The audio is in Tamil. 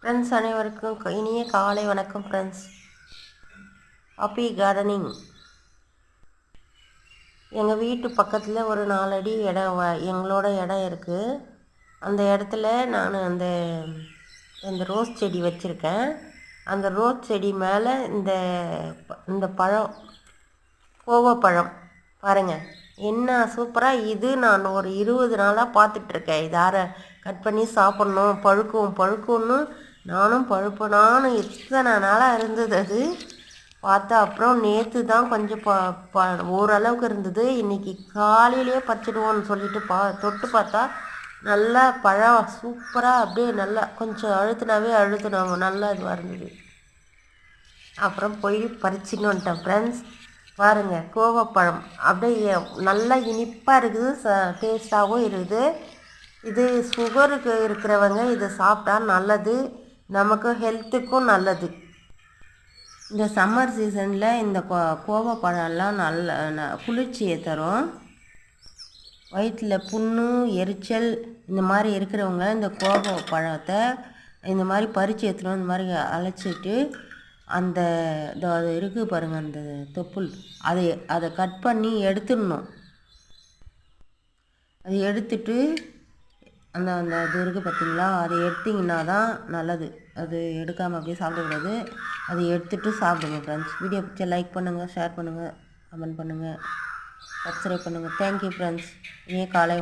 ஃப்ரெண்ட்ஸ் அனைவருக்கும் இனிய காலை வணக்கம் ஃப்ரெண்ட்ஸ். Happy gardening. எங்கள் வீட்டு பக்கத்தில் ஒரு 4 அடி இடம் எங்களோட இடம் இருக்குது. அந்த இடத்துல நான் இந்த ரோஸ் செடி வச்சுருக்கேன். அந்த ரோஸ் செடி மேலே இந்த பழம், கோவப்பழம் பாருங்கள் என்ன சூப்பராக. இது நான் ஒரு 20 நாளாக பார்த்துட்ருக்கேன். இதை கட் பண்ணி சாப்பிட்ணும், பழுக்கும்னு நானும் பழுப்பனான்னு இத்தனை நாளாக இருந்தது. அது பார்த்தா அப்புறம் நேற்று தான் கொஞ்சம் ஓரளவுக்கு இருந்தது. இன்றைக்கி காலையிலேயே பறிச்சிடுவோன்னு சொல்லிட்டு தொட்டு பார்த்தா நல்லா பழம் சூப்பராக அப்படியே நல்லா கொஞ்சம் அழுத்தினோம் நல்லா இதுவாக இருந்தது. அப்புறம் போய் பறிச்சுன்னு வந்துட்டேன் ஃப்ரெண்ட்ஸ். பாருங்கள், கோவப்பழம் அப்படியே நல்லா இனிப்பாக இருக்குது, டேஸ்ட்டாகவும் இருக்குது. இது சுகருக்கு இருக்கிறவங்க இதை சாப்பிட்டா நல்லது, நமக்கு ஹெல்த்துக்கும் நல்லது. இந்த சம்மர் சீசனில் இந்த கோவப்பழம்லாம் நல்ல குளிர்ச்சியை தரும். வயிற்றில் புண்ணு, எரிச்சல் இந்த மாதிரி இருக்கிறவங்க இந்த கோவப்பழத்தை இந்த மாதிரி பறித்து எடுத்துடும். இந்த மாதிரி அழைச்சிட்டு அது இருக்குது பாருங்கள், அந்த தொப்புள் அதை கட் பண்ணி எடுத்துடணும். அதை எடுத்துட்டு அந்த இது இருக்குது பார்த்தீங்களா, அதை எடுத்திங்கன்னா தான் நல்லது. அது எடுக்காமல் அப்படியே சாப்பிடக்கூடாது. அதை எடுத்துகிட்டு சாப்பிடுங்க ஃப்ரெண்ட்ஸ். வீடியோ பிடிச்சா லைக் பண்ணுங்கள், ஷேர் பண்ணுங்கள், கமெண்ட் பண்ணுங்கள், சப்ஸ்கிரைப் பண்ணுங்கள். Thank you friends. காலை